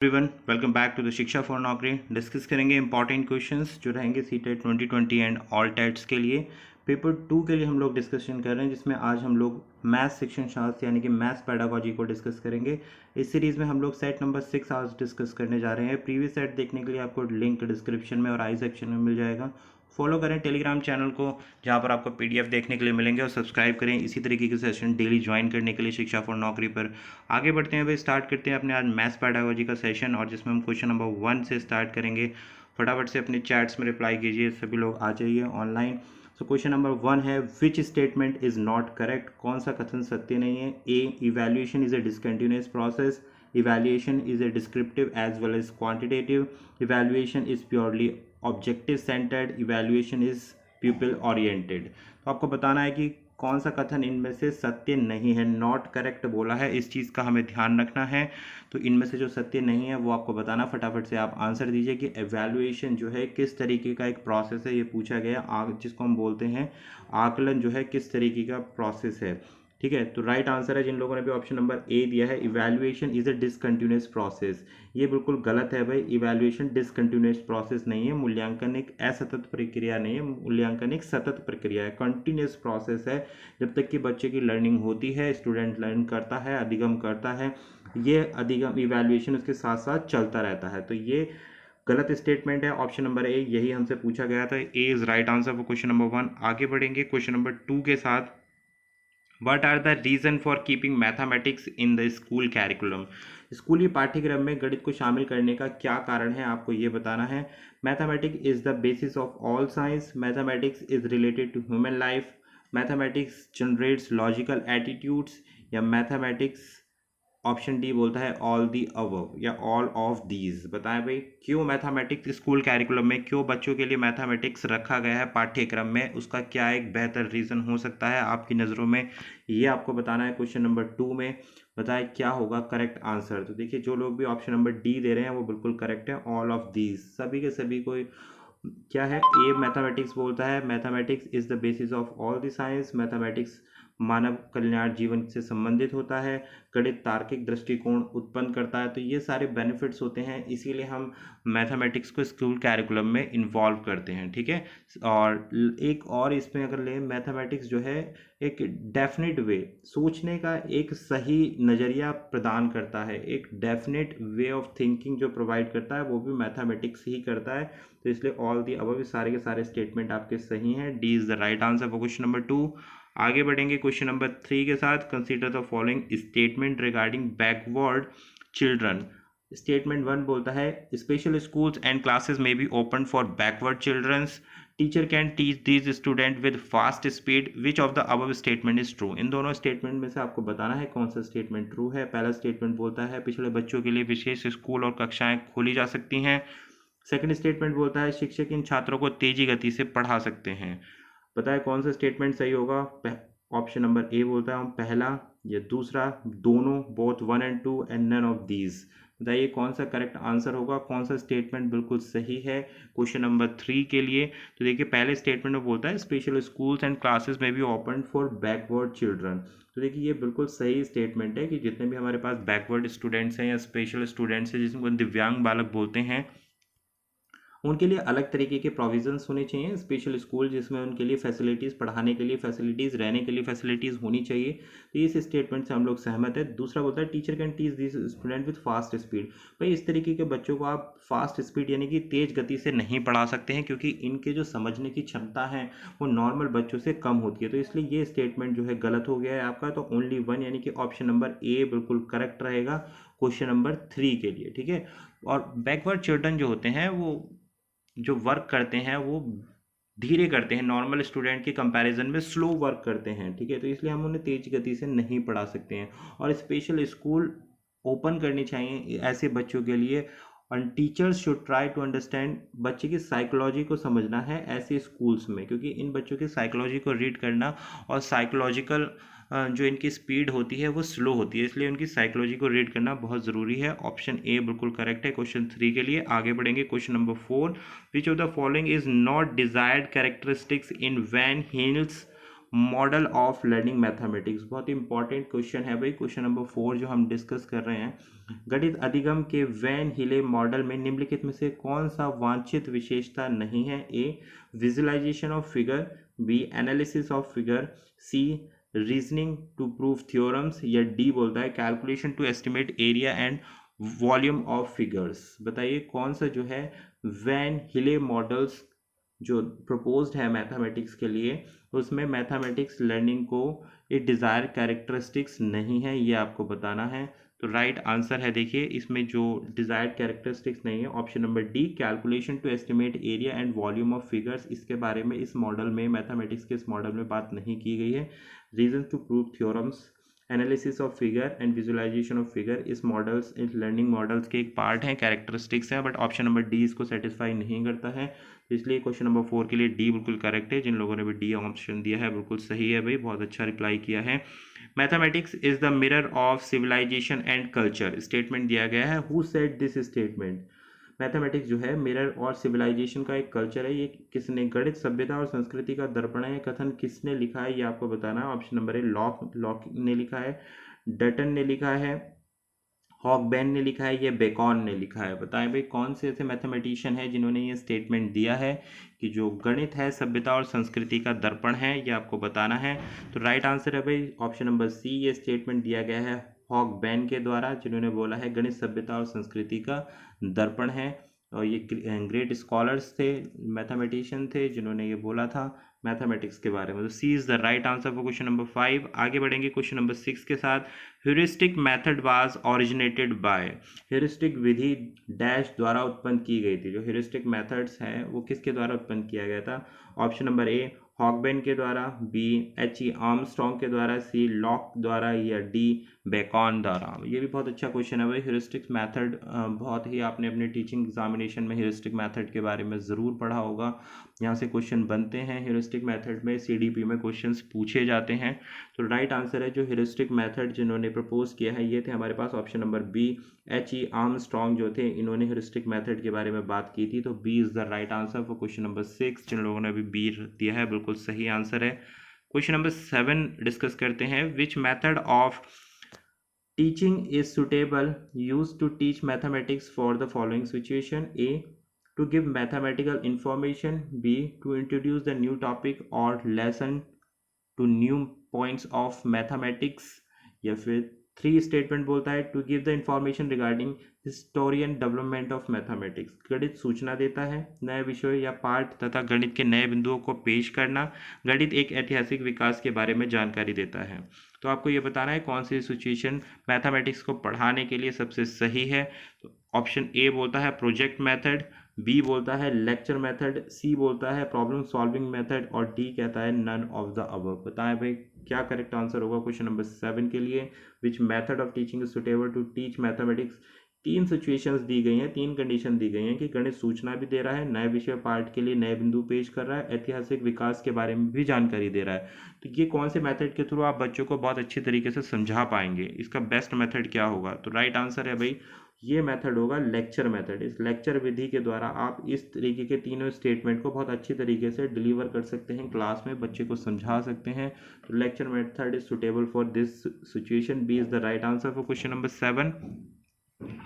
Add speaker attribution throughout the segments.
Speaker 1: Everyone welcome back to the Shiksha for Naukri. Discuss करेंगे important questions जो रहेंगे सीटेट 2020 एंड ऑल टेट्स के लिए। पेपर 2 के लिए हम लोग डिस्कशन कर रहे हैं, जिसमें आज हम लोग मैथ्स शिक्षण शास्त्र यानी कि मैथ्स पैडागोजी को डिस्कस करेंगे। इस सीरीज़ में हम लोग सेट नंबर 6 आज डिस्कस करने जा रहे हैं। प्रीवियस सेट देखने के लिए आपको लिंक डिस्क्रिप्शन में और आई सेक्शन में मिल जाएगा। फॉलो करें टेलीग्राम चैनल को, जहाँ पर आपको पीडीएफ देखने के लिए मिलेंगे, और सब्सक्राइब करें इसी तरीके के सेशन डेली ज्वाइन करने के लिए शिक्षा फॉर नौकरी पर। आगे बढ़ते हैं भाई, स्टार्ट करते हैं अपने आज मैथ्स पैडागोजी का सेशन, और जिसमें हम क्वेश्चन नंबर 1 से स्टार्ट करेंगे। फटाफट से अपने चैट्स में रिप्लाई कीजिए, सभी लोग आ जाइए ऑनलाइन। सो क्वेश्चन नंबर 1 है, which statement is not correct? कौन सा कथन सत्य नहीं है? A, evaluation is a discontinuous process. Evaluation is a descriptive as well as quantitative. Evaluation is purely objective centered. Evaluation is pupil oriented. तो आपको बताना है कि कौन सा कथन इनमें से सत्य नहीं है। नॉट करेक्ट बोला है, इस चीज़ का हमें ध्यान रखना है। तो इनमें से जो सत्य नहीं है वो आपको बताना। फटाफट से आप आंसर दीजिए कि एवेल्युएशन जो है किस तरीके का एक प्रोसेस है, ये पूछा गया। जिसको हम बोलते हैं आकलन, जो है किस तरीके का प्रोसेस है। ठीक है, तो राइट आंसर है जिन लोगों ने भी ऑप्शन नंबर ए दिया है, evaluation is a discontinuous process. ये बिल्कुल गलत है भाई। इवैल्यूएशन डिसकंटिन्यूअस प्रोसेस नहीं है। मूल्यांकन एक असतत प्रक्रिया नहीं है, मूल्यांकन एक सतत प्रक्रिया है, कंटिन्यूअस प्रोसेस है। जब तक कि बच्चे की लर्निंग होती है, स्टूडेंट लर्न करता है, अधिगम करता है, ये अधिगम इवैल्यूएशन उसके साथ साथ चलता रहता है। तो ये गलत स्टेटमेंट है। ऑप्शन नंबर ए यही हमसे पूछा गया था। A is right answer for question number 1। आगे बढ़ेंगे क्वेश्चन नंबर 2 के साथ। What are the reason for keeping mathematics in the school curriculum? स्कूली पाठ्यक्रम में गणित को शामिल करने का क्या कारण है, आपको ये बताना है। Mathematics is the basis of all science. Mathematics is related to human life. Mathematics generates logical attitudes. या मैथमेटिक्स, ऑप्शन डी बोलता है ऑल दी अबव या ऑल ऑफ दीज। बताएं भाई, क्यों मैथमेटिक्स स्कूल कैरिकुलम में, क्यों बच्चों के लिए मैथमेटिक्स रखा गया है पाठ्यक्रम में, उसका क्या एक बेहतर रीज़न हो सकता है आपकी नज़रों में, ये आपको बताना है। क्वेश्चन नंबर 2 में बताएं क्या होगा करेक्ट आंसर। तो देखिए, जो लोग भी ऑप्शन नंबर डी दे रहे हैं वो बिल्कुल करेक्ट है। ऑल ऑफ दीज, सभी के सभी को क्या है। ए मैथमेटिक्स बोलता है mathematics is the basis of all the science. Mathematics मानव कल्याण जीवन से संबंधित होता है। गणित तार्किक दृष्टिकोण उत्पन्न करता है। तो ये सारे बेनिफिट्स होते हैं, इसीलिए हम मैथमेटिक्स को स्कूल कैरिकुलम में इन्वॉल्व करते हैं। ठीक है, और एक और इसमें अगर लें, मैथमेटिक्स जो है एक डेफिनेट वे, सोचने का एक सही नज़रिया प्रदान करता है, एक डेफिनेट वे ऑफ थिंकिंग जो प्रोवाइड करता है वो भी मैथमेटिक्स ही करता है। तो इसलिए ऑल दी अबव सारे के सारे स्टेटमेंट आपके सही हैं। D is the right answer for question number 2। आगे बढ़ेंगे क्वेश्चन नंबर 3 के साथ। Consider the following statement regarding backward children. Statement 1 बोलता है स्पेशल स्कूल्स एंड क्लासेस में be open for backward childrens. Teacher can teach these student with fast speed. Which of the above statement is true? इन दोनों statement में से आपको बताना है कौन सा स्टेटमेंट ट्रू है। पहला स्टेटमेंट बोलता है पिछड़े बच्चों के लिए विशेष स्कूल और कक्षाएं खोली जा सकती हैं। सेकंड स्टेटमेंट बोलता है शिक्षक इन छात्रों को तेजी गति से पढ़ा सकते हैं। बताए कौन सा स्टेटमेंट सही होगा। ऑप्शन नंबर ए बोलता है पहला, या दूसरा, दोनों, both 1 and 2 and none of these. बताइए कौन सा करेक्ट आंसर होगा, कौन सा स्टेटमेंट बिल्कुल सही है क्वेश्चन नंबर 3 के लिए। तो देखिए, पहले स्टेटमेंट में बोलता है स्पेशल स्कूल्स एंड क्लासेस में भी ओपन फॉर बैकवर्ड चिल्ड्रन। तो देखिए, ये बिल्कुल सही स्टेटमेंट है कि जितने भी हमारे पास बैकवर्ड स्टूडेंट्स हैं या स्पेशल स्टूडेंट्स हैं, जिनको दिव्यांग बालक बोलते हैं, उनके लिए अलग तरीके के प्रोविजंस होने चाहिए। स्पेशल स्कूल जिसमें उनके लिए फैसिलिटीज़, पढ़ाने के लिए फैसिलिटीज़, रहने के लिए फैसिलिटीज़ होनी चाहिए। तो इस स्टेटमेंट से हम लोग सहमत है। दूसरा बोलता है teacher can teach this student with fast speed. भाई, इस तरीके के बच्चों को आप फास्ट स्पीड यानी कि तेज़ गति से नहीं पढ़ा सकते हैं, क्योंकि इनके जो समझने की क्षमता है वो नॉर्मल बच्चों से कम होती है। तो इसलिए ये स्टेटमेंट जो है गलत हो गया है आपका। तो ओनली 1 यानी कि ऑप्शन नंबर ए बिल्कुल करेक्ट रहेगा क्वेश्चन नंबर 3 के लिए। ठीक है, और बैकवर्ड चिल्ड्रन जो होते हैं वो जो वर्क करते हैं वो धीरे करते हैं, नॉर्मल स्टूडेंट के कंपैरिजन में स्लो वर्क करते हैं। ठीक है, तो इसलिए हम उन्हें तेज गति से नहीं पढ़ा सकते हैं। और स्पेशल स्कूल ओपन करनी चाहिए ऐसे बच्चों के लिए। और teachers should try to understand, बच्चे की साइकोलॉजी को समझना है ऐसे स्कूल्स में, क्योंकि इन बच्चों की साइकोलॉजी को रीड करना और साइकोलॉजिकल जो इनकी स्पीड होती है वो स्लो होती है, इसलिए उनकी साइकोलॉजी को रीड करना बहुत ज़रूरी है। ऑप्शन ए बिल्कुल करेक्ट है क्वेश्चन 3 के लिए। आगे बढ़ेंगे question number 4। Which of the following is not desired characteristics in Van Hiele's model of learning mathematics. बहुत ही इंपॉर्टेंट क्वेश्चन है भाई, क्वेश्चन नंबर 4 जो हम डिस्कस कर रहे हैं। गणित अधिगम के वैन हिले मॉडल में निम्नलिखित में से कौन सा वांछित विशेषता नहीं है? A visualization of figure, B analysis of figure, C reasoning to prove theorems, या डी बोलता है calculation to estimate area and volume of figures. बताइए कौन सा जो है वैन हिले मॉडल्स जो प्रपोज्ड है मैथमेटिक्स के लिए, उसमें मैथमेटिक्स लर्निंग को एक डिज़ायर कैरेक्टरिस्टिक्स नहीं है, ये आपको बताना है। तो राइट आंसर है, देखिए इसमें जो डिज़ायर्ड कैरेक्टरिस्टिक्स नहीं है, option number D calculation to estimate area and volume of figures. इसके बारे में इस मॉडल में, मैथमेटिक्स के इस मॉडल में बात नहीं की गई है। Reason to prove theorems, analysis of figure and visualization of figure इस मॉडल्स, इस लर्निंग मॉडल्स के एक पार्ट हैं, कैरेक्टरिस्टिक्स हैं, बट ऑप्शन नंबर डी इसको सेटिस्फाई नहीं करता है। तो इसलिए क्वेश्चन नंबर 4 के लिए डी बिल्कुल करेक्ट है। जिन लोगों ने भी डी ऑप्शन दिया है बिल्कुल सही है भाई, बहुत अच्छा रिप्लाई किया है। Mathematics is the mirror of civilization and culture statement दिया गया है। Who said this statement? Mathematics जो है मिरर और सिविलाइजेशन का एक कल्चर है, ये किसने? गणित सभ्यता और संस्कृति का दर्पण है। कथन किसने लिखा है ये आपको बताना है। ऑप्शन नंबर ए लॉक ने लिखा है, डटन ने लिखा है, हॉकबेन ने लिखा है, ये बेकॉन ने लिखा है। बताएं भाई कौन से ऐसे मैथमेटिशियन है जिन्होंने ये स्टेटमेंट दिया है कि जो गणित है सभ्यता और संस्कृति का दर्पण है, ये आपको बताना है। तो राइट आंसर है भाई ऑप्शन नंबर सी, ये स्टेटमेंट दिया गया है हॉकबेन के द्वारा, जिन्होंने बोला है गणित सभ्यता और संस्कृति का दर्पण है। और ये ग्रेट स्कॉलर्स थे, मैथमेटिशियन थे, जिन्होंने ये बोला था मैथमेटिक्स के बारे में। तो C is the right answer for question number 5। आगे बढ़ेंगे क्वेश्चन नंबर 6 के साथ। Heuristic method was originated by. Heuristic विधि डैश द्वारा उत्पन्न की गई थी। जो ह्यूरिस्टिक मेथड्स हैं वो किसके द्वारा उत्पन्न किया गया था? ऑप्शन नंबर ए हॉकबेन के द्वारा, बी H.E. आर्मस्ट्रॉन्ग के द्वारा, सी लॉक द्वारा, या डी बेकॉन द्वारा। ये भी बहुत अच्छा क्वेश्चन है भाई। ह्यूरिस्टिक मेथड बहुत ही आपने अपने टीचिंग एग्जामिनेशन में ह्यूरिस्टिक मेथड के बारे में ज़रूर पढ़ा होगा। यहाँ से क्वेश्चन बनते हैं ह्यूरिस्टिक मेथड में, CDP में क्वेश्चंस पूछे जाते हैं। तो राइट आंसर है जो ह्यूरिस्टिक मेथड जिन्होंने प्रपोज किया है ये थे हमारे पास option number B H.E. Armstrong जो थे, इन्होंने ह्यूरिस्टिक मेथड के बारे में बात की थी। तो B is the right answer for question number 6। जिन लोगों ने अभी बी दिया है बिल्कुल सही आंसर है। क्वेश्चन नंबर 7 डिस्कस करते हैं। विच method of teaching is suitable used to teach mathematics for the following situation? A to give mathematical information, B to introduce the new topic or lesson to new points of mathematics, या फिर 3 statement बोलता है to give the information regarding historian development of mathematics. गणित सूचना देता है, नए विषयों या पाठ तथा गणित के नए बिंदुओं को पेश करना। गणित एक ऐतिहासिक विकास के बारे में जानकारी देता है। तो आपको ये बताना है कौन सी सिचुएशन मैथमेटिक्स को पढ़ाने के लिए सबसे सही है। तो ऑप्शन ए बोलता है प्रोजेक्ट मेथड, बी बोलता है लेक्चर मेथड, सी बोलता है प्रॉब्लम सॉल्विंग मेथड, और डी कहता है नन ऑफ द अबव। बताएं भाई क्या करेक्ट आंसर होगा क्वेश्चन नंबर 7 के लिए। Which method of teaching is suitable to teach mathematics. 3 situations दी गई हैं, 3 कंडीशन दी गई हैं कि गणित सूचना भी दे रहा है, नए विषय पाठ के लिए नए बिंदु पेश कर रहा है, ऐतिहासिक विकास के बारे में भी जानकारी दे रहा है। तो ये कौन से मेथड के थ्रू आप बच्चों को बहुत अच्छी तरीके से समझा पाएंगे, इसका बेस्ट मेथड क्या होगा? तो राइट आंसर है भाई ये मेथड होगा लेक्चर मेथड। इस लेक्चर विधि के द्वारा आप इस तरीके के तीनों स्टेटमेंट को बहुत अच्छी तरीके से डिलीवर कर सकते हैं, क्लास में बच्चे को समझा सकते हैं। तो lecture method is suitable for this situation. B is the right answer for question number 7।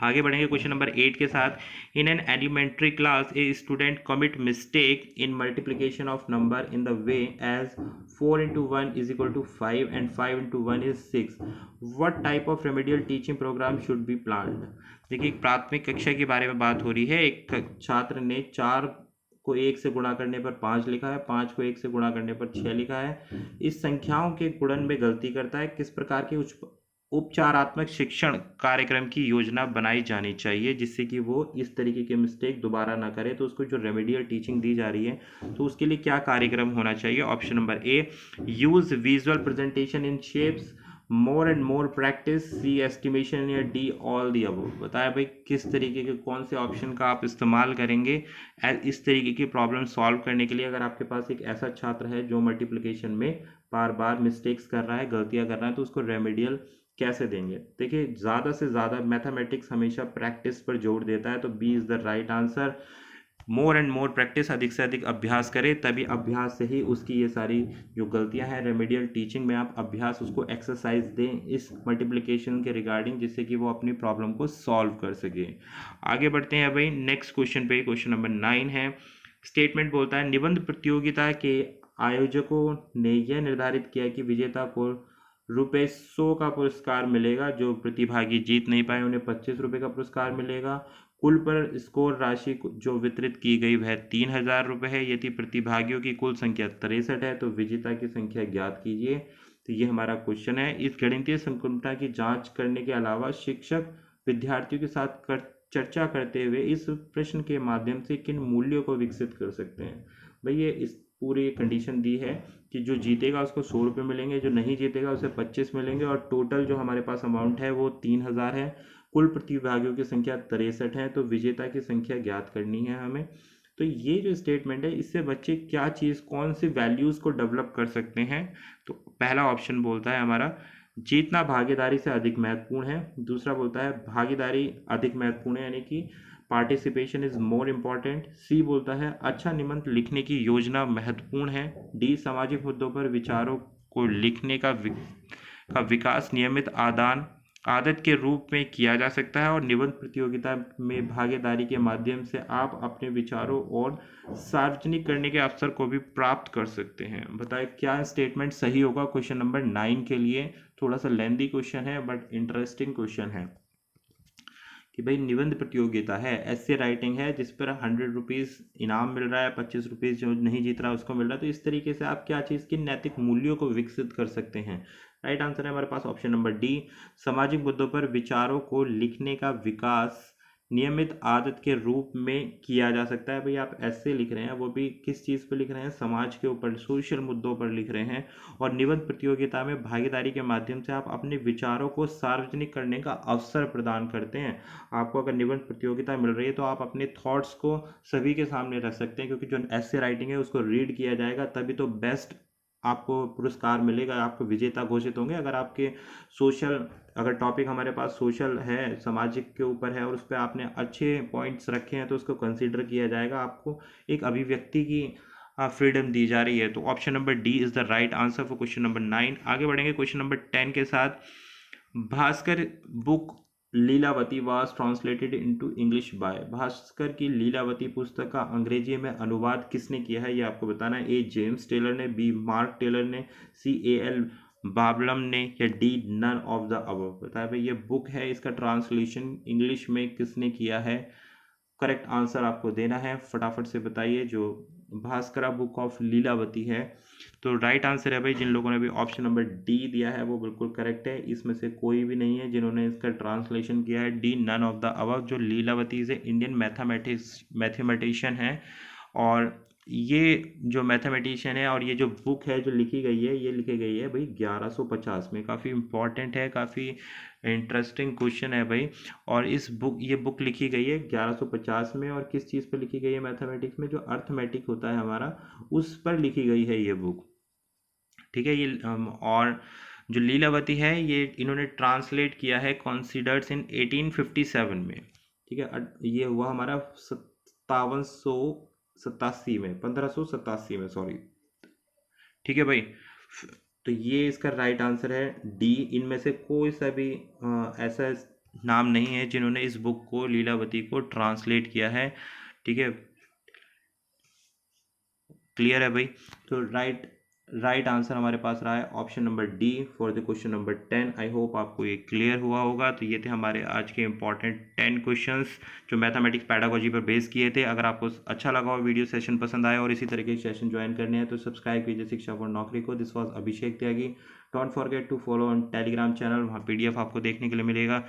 Speaker 1: आगे बढ़ेंगे क्वेश्चन नंबर 8 के साथ। In an elementary class a student commit mistake in multiplication of number in the way as 4 into 1 is equal to 5 and 5 into 1 is 6. What type of remedial teaching program should be planned? देखिए एक प्राथमिक कक्षा के बारे में बात हो रही है। एक छात्र ने 4 को 1 से गुणा करने पर 5 लिखा है, 5 को 1 से गुणा करने पर 6 लिखा है। इस संख्याओं के गुणन में गलती करता है। किस प्रकार के उपचारात्मक शिक्षण कार्यक्रम की योजना बनाई जानी चाहिए जिससे कि वो इस तरीके के मिस्टेक दोबारा ना करे? तो उसको जो रेमेडियल टीचिंग दी जा रही है तो उसके लिए क्या कार्यक्रम होना चाहिए? Option number A use visual presentation in shapes, more and more practice, C estimation, या डी ऑल दी अबव। बताया भाई किस तरीके के कौन से ऑप्शन का आप इस्तेमाल करेंगे इस तरीके की प्रॉब्लम सॉल्व करने के लिए। अगर आपके पास एक ऐसा छात्र है जो मल्टीप्लिकेशन में बार बार मिस्टेक्स कर रहा है, गलतियां कर रहा है, तो उसको रेमेडियल कैसे देंगे? देखिए ज़्यादा से ज़्यादा मैथमेटिक्स हमेशा प्रैक्टिस पर जोर देता है, तो B is the right answer. More and more practice, अधिक से अधिक अभ्यास करे, तभी अभ्यास से ही उसकी ये सारी जो गलतियां हैं रेमेडियल टीचिंग में आप अभ्यास उसको एक्सरसाइज दें इस मल्टीप्लिकेशन के रिगार्डिंग, जिससे कि वो अपनी प्रॉब्लम को सॉल्व कर सके। आगे बढ़ते हैं भाई नेक्स्ट क्वेश्चन पे। क्वेश्चन नंबर 9 है, स्टेटमेंट बोलता है निबंध प्रतियोगिता के आयोजकों ने यह निर्धारित किया कि विजेता को ₹100 का पुरस्कार मिलेगा, जो प्रतिभागी जीत नहीं पाए उन्हें ₹25 का पुरस्कार मिलेगा। कुल पर स्कोर राशि जो वितरित की गई वह ₹3000 है। यदि प्रतिभागियों की कुल संख्या 63 है तो विजेता की संख्या ज्ञात कीजिए। तो ये हमारा क्वेश्चन है। इस गणितीय संकुलता की जांच करने के अलावा शिक्षक विद्यार्थियों के साथ चर्चा करते हुए इस प्रश्न के माध्यम से किन मूल्यों को विकसित कर सकते हैं। भाई ये इस पूरी कंडीशन दी है कि जो जीतेगा उसको ₹100 मिलेंगे, जो नहीं जीतेगा उसे 25 मिलेंगे, और टोटल जो हमारे पास अमाउंट है वो 3000 है। कुल प्रतिभागियों की संख्या 63 है, तो विजेता की संख्या ज्ञात करनी है हमें। तो ये जो स्टेटमेंट है इससे बच्चे क्या चीज़ कौन सी वैल्यूज़ को डेवलप कर सकते हैं। तो पहला ऑप्शन बोलता है हमारा जीतना भागीदारी से अधिक महत्वपूर्ण है। दूसरा बोलता है भागीदारी अधिक महत्वपूर्ण है, यानी कि पार्टिसिपेशन इज मोर इम्पॉर्टेंट। सी बोलता है अच्छा निबंध लिखने की योजना महत्वपूर्ण है। डी सामाजिक मुद्दों पर विचारों को लिखने का विकास नियमित आदत के रूप में किया जा सकता है, और निबंध प्रतियोगिता में भागीदारी के माध्यम से आप अपने विचारों और सार्वजनिक करने के अवसर को भी प्राप्त कर सकते हैं। बताएं क्या स्टेटमेंट सही होगा क्वेश्चन नंबर 9 के लिए। थोड़ा सा लेंदी क्वेश्चन है बट इंटरेस्टिंग क्वेश्चन है कि भाई निबंध प्रतियोगिता है, ऐसे राइटिंग है जिस पर ₹100 इनाम मिल रहा है, ₹25 जो नहीं जीत रहा उसको मिल रहा है। तो इस तरीके से आप क्या चीज़ की नैतिक मूल्यों को विकसित कर सकते हैं। राइट आंसर है हमारे पास ऑप्शन नंबर डी, सामाजिक मुद्दों पर विचारों को लिखने का विकास नियमित आदत के रूप में किया जा सकता है। भाई आप ऐसे लिख रहे हैं, वो भी किस चीज़ पर लिख रहे हैं, समाज के ऊपर, सोशल मुद्दों पर लिख रहे हैं, और निबंध प्रतियोगिता में भागीदारी के माध्यम से आप अपने विचारों को सार्वजनिक करने का अवसर प्रदान करते हैं। आपको अगर निबंध प्रतियोगिता मिल रही है तो आप अपने थॉट्स को सभी के सामने रख सकते हैं, क्योंकि जो ऐसे राइटिंग है उसको रीड किया जाएगा, तभी तो बेस्ट आपको पुरस्कार मिलेगा, आपको विजेता घोषित होंगे। अगर आपके सोशल, अगर टॉपिक हमारे पास सोशल है, सामाजिक के ऊपर है, और उस पर आपने अच्छे पॉइंट्स रखे हैं तो उसको कंसीडर किया जाएगा। आपको एक अभिव्यक्ति की फ्रीडम दी जा रही है। तो option number D is the right answer for question number 9। आगे बढ़ेंगे क्वेश्चन नंबर 10 के साथ। Bhaskar book Lilavati was translated into English by, Bhaskar की लीलावती पुस्तक का अंग्रेजी में अनुवाद किसने किया है, ये आपको बताना है। ए जेम्स टेलर ने, बी मार्क टेलर ने, सी एल बाबलम ने, या D none of the above. बताया भाई ये बुक है, इसका ट्रांसलेशन इंग्लिश में किसने किया है। करेक्ट आंसर आपको देना है, फटाफट से बताइए। जो भास्करा बुक ऑफ लीलावती है, तो राइट आंसर है भाई, जिन लोगों ने भी ऑप्शन नंबर डी दिया है वो बिल्कुल करेक्ट है। इसमें से कोई भी नहीं है जिन्होंने इसका ट्रांसलेशन किया है। D none of the above. जो Lilavati is a Indian mathematician है, और ये जो मैथमेटिशियन है, और ये जो बुक है जो लिखी गई है, ये लिखी गई है भाई 1150 में। काफ़ी इंपॉर्टेंट है, काफ़ी इंटरेस्टिंग क्वेश्चन है भाई। और ये बुक लिखी गई है 1150 में, और किस चीज़ पर लिखी गई है, मैथमेटिक्स में जो अर्थमेटिक होता है हमारा, उस पर लिखी गई है ये बुक। ठीक है, ये और जो लीलावती है ये इन्होंने ट्रांसलेट किया है कॉन्सिडर्स इन 1857 में। ठीक है, ये हुआ हमारा 5787 में, 1587 में, सॉरी। ठीक है भाई, तो ये इसका राइट आंसर है डी। इनमें से कोई सा भी ऐसा नाम नहीं है जिन्होंने इस बुक को, लीलावती को ट्रांसलेट किया है। ठीक है, क्लियर है भाई। तो राइट आंसर हमारे पास रहा है option number D for the question number 10। I hope आपको ये क्लियर हुआ होगा। तो ये थे हमारे आज के इंपॉर्टेंट 10 क्वेश्चंस जो मैथमेटिक्स पैडागोजी पर बेस किए थे। अगर आपको अच्छा लगा हो, वीडियो सेशन पसंद आया और इसी तरह के सेशन ज्वाइन करने हैं तो सब्सक्राइब कीजिए शिक्षा फॉर नौकरी को। This was Abhishek Tyagi. Don't forget to follow on Telegram channel, वहाँ PDF आपको देखने के लिए मिलेंगे।